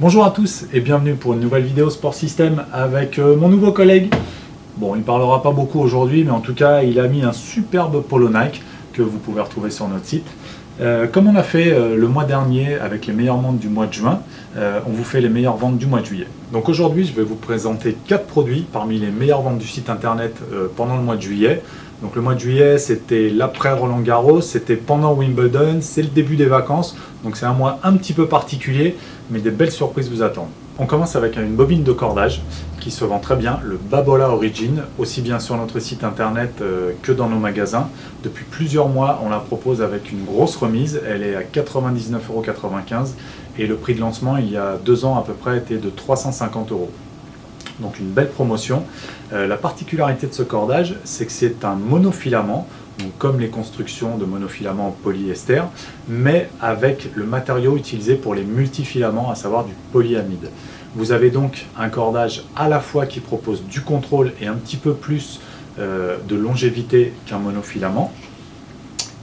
Bonjour à tous et bienvenue pour une nouvelle vidéo Sport System avec mon nouveau collègue. Bon, il ne parlera pas beaucoup aujourd'hui, mais en tout cas, il a mis un superbe polo Nike que vous pouvez retrouver sur notre site. Comme on a fait le mois dernier avec les meilleures ventes du mois de juin, on vous fait les meilleures ventes du mois de juillet. Donc aujourd'hui, je vais vous présenter 4 produits parmi les meilleures ventes du site internet pendant le mois de juillet. Donc le mois de juillet, c'était l'après Roland Garros, c'était pendant Wimbledon, c'est le début des vacances. Donc c'est un mois un petit peu particulier, mais des belles surprises vous attendent. On commence avec une bobine de cordage qui se vend très bien, le Babolat Origin, aussi bien sur notre site internet que dans nos magasins. Depuis plusieurs mois, on la propose avec une grosse remise, elle est à 99,95 € et le prix de lancement il y a 2 ans à peu près était de 350 €. Donc une belle promotion. La particularité de ce cordage, c'est que c'est un monofilament, donc comme les constructions de monofilaments en polyester, mais avec le matériau utilisé pour les multifilaments, à savoir du polyamide. Vous avez donc un cordage à la fois qui propose du contrôle et un petit peu plus de longévité qu'un monofilament,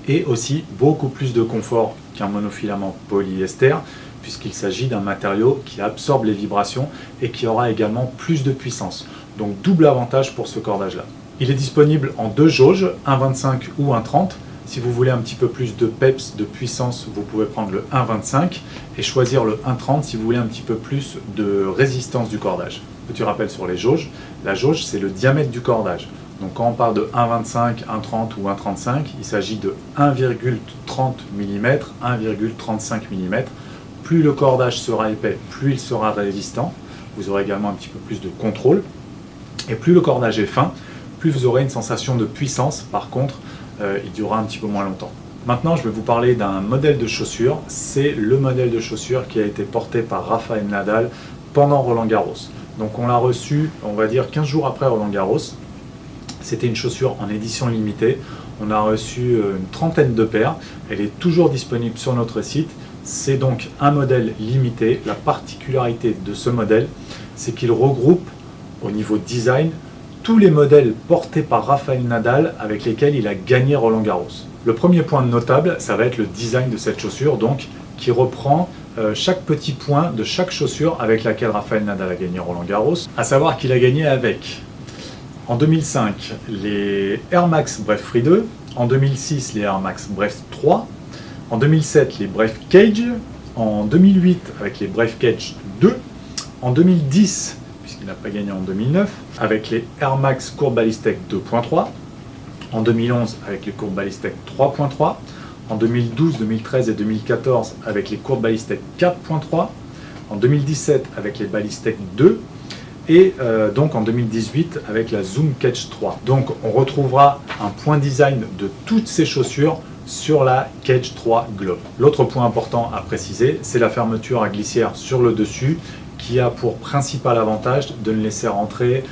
et aussi beaucoup plus de confort qu'un monofilament polyester, puisqu'il s'agit d'un matériau qui absorbe les vibrations et qui aura également plus de puissance. Donc double avantage pour ce cordage-là. Il est disponible en 2 jauges, 1,25 ou 1,30. Si vous voulez un petit peu plus de peps, de puissance, vous pouvez prendre le 1,25 et choisir le 1,30 si vous voulez un petit peu plus de résistance du cordage. Petit rappel sur les jauges. La jauge, c'est le diamètre du cordage. Donc quand on parle de 1,25, 1,30 ou 1,35, il s'agit de 1,30 mm, 1,35 mm. Plus le cordage sera épais, plus il sera résistant. Vous aurez également un petit peu plus de contrôle. Et plus le cordage est fin, plus vous aurez une sensation de puissance. Par contre, il durera un petit peu moins longtemps. Maintenant, je vais vous parler d'un modèle de chaussure. C'est le modèle de chaussure qui a été porté par Rafael Nadal pendant Roland Garros. Donc on l'a reçu, on va dire 15 jours après Roland Garros. C'était une chaussure en édition limitée. On a reçu une trentaine de paires. Elle est toujours disponible sur notre site. C'est donc un modèle limité. La particularité de ce modèle, c'est qu'il regroupe au niveau design tous les modèles portés par Rafael Nadal avec lesquels il a gagné Roland Garros. Le premier point notable, ça va être le design de cette chaussure, donc qui reprend chaque petit point de chaque chaussure avec laquelle Rafael Nadal a gagné Roland Garros, à savoir qu'il a gagné avec, en 2005, les Air Max Bref Free 2, en 2006, les Air Max Bref 3, en 2007, les Bref Cage, en 2008, avec les Bref Cage 2, en 2010, puisqu'il n'a pas gagné en 2009, avec les Air Max Court Ballistic 2.3, en 2011 avec les Court Ballistic 3.3, en 2012, 2013 et 2014 avec les Court Ballistic 4.3, en 2017 avec les Ballistic 2 et donc en 2018 avec la Zoom Cage 3. Donc on retrouvera un point design de toutes ces chaussures sur la Cage 3 Globe. L'autre point important à préciser, c'est la fermeture à glissière sur le dessus qui a pour principal avantage de ne laisser rentrer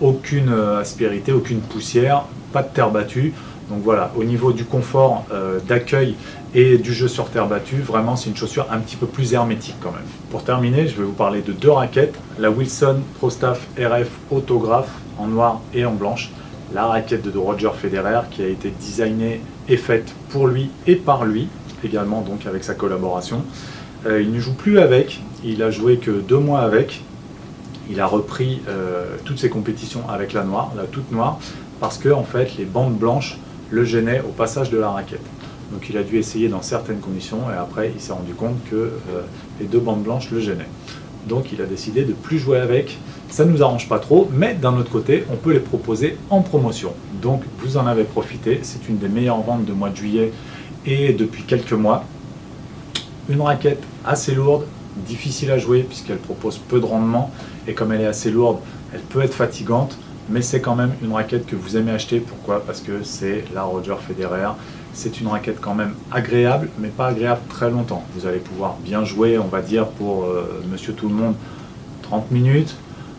aucune aspérité, aucune poussière, pas de terre battue. Donc voilà, au niveau du confort d'accueil et du jeu sur terre battue, vraiment c'est une chaussure un petit peu plus hermétique quand même. Pour terminer, je vais vous parler de 2 raquettes, la Wilson Pro Staff RF Autograph en noir et en blanche, la raquette de Roger Federer qui a été designée et faite pour lui et par lui, également donc avec sa collaboration. Il ne joue plus avec, il a joué que 2 mois avec. Il a repris toutes ses compétitions avec la noire, la toute noire, parce que en fait les bandes blanches le gênaient au passage de la raquette. Donc il a dû essayer dans certaines conditions et après il s'est rendu compte que les 2 bandes blanches le gênaient. Donc il a décidé de ne plus jouer avec. Ça ne nous arrange pas trop, mais d'un autre côté, on peut les proposer en promotion. Donc vous en avez profité, c'est une des meilleures ventes de mois de juillet et depuis quelques mois. Une raquette assez lourde, difficile à jouer puisqu'elle propose peu de rendement et comme elle est assez lourde, elle peut être fatigante, mais c'est quand même une raquette que vous aimez acheter. Pourquoi? Parce que c'est la Roger Federer. C'est une raquette quand même agréable, mais pas agréable très longtemps. Vous allez pouvoir bien jouer, on va dire, pour Monsieur Tout le Monde, 30 minutes.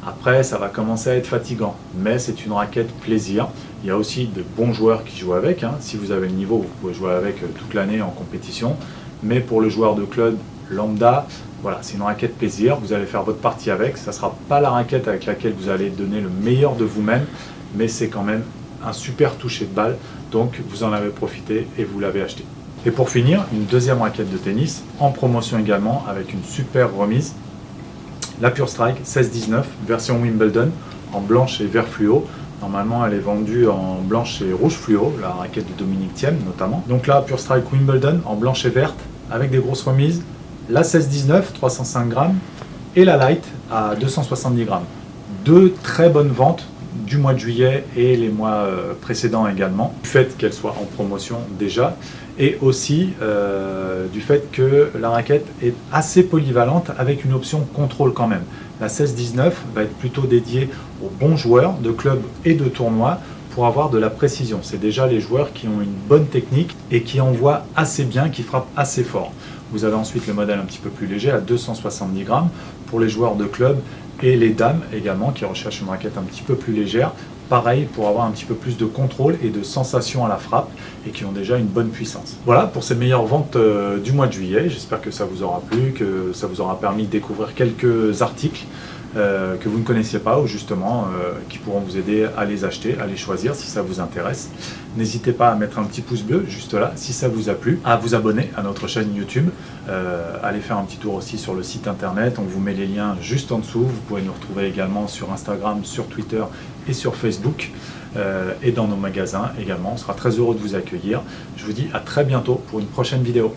Après, ça va commencer à être fatigant, mais c'est une raquette plaisir. Il y a aussi de bons joueurs qui jouent avec. Si vous avez le niveau, vous pouvez jouer avec toute l'année en compétition. Mais pour le joueur de club lambda, voilà, c'est une raquette plaisir. Vous allez faire votre partie avec. Ça ne sera pas la raquette avec laquelle vous allez donner le meilleur de vous-même, mais c'est quand même un super toucher de balle. Donc vous en avez profité et vous l'avez acheté. Et pour finir, une deuxième raquette de tennis en promotion également avec une super remise. La Pure Strike 16-19, version Wimbledon, en blanche et vert fluo. Normalement, elle est vendue en blanche et rouge fluo, la raquette de Dominique Thiem notamment. Donc là, Pure Strike Wimbledon en blanche et verte, avec des grosses remises. La 16-19, 305 grammes, et la Light à 270 grammes. Deux très bonnes ventes du mois de juillet et les mois précédents également, du fait qu'elle soit en promotion déjà, et aussi du fait que la raquette est assez polyvalente avec une option contrôle quand même. La 16-19 va être plutôt dédiée aux bons joueurs de clubs et de tournois pour avoir de la précision. C'est déjà les joueurs qui ont une bonne technique et qui envoient assez bien, qui frappent assez fort. Vous avez ensuite le modèle un petit peu plus léger à 270 grammes pour les joueurs de club et les dames également qui recherchent une raquette un petit peu plus légère. Pareil pour avoir un petit peu plus de contrôle et de sensation à la frappe et qui ont déjà une bonne puissance. Voilà pour ces meilleures ventes du mois de juillet. J'espère que ça vous aura plu, que ça vous aura permis de découvrir quelques articles que vous ne connaissiez pas ou justement qui pourront vous aider à les acheter, à les choisir si ça vous intéresse. N'hésitez pas à mettre un petit pouce bleu juste là si ça vous a plu, à vous abonner à notre chaîne YouTube, allez faire un petit tour aussi sur le site internet, on vous met les liens juste en dessous. Vous pouvez nous retrouver également sur Instagram, sur Twitter et sur Facebook et dans nos magasins également. On sera très heureux de vous accueillir. Je vous dis à très bientôt pour une prochaine vidéo.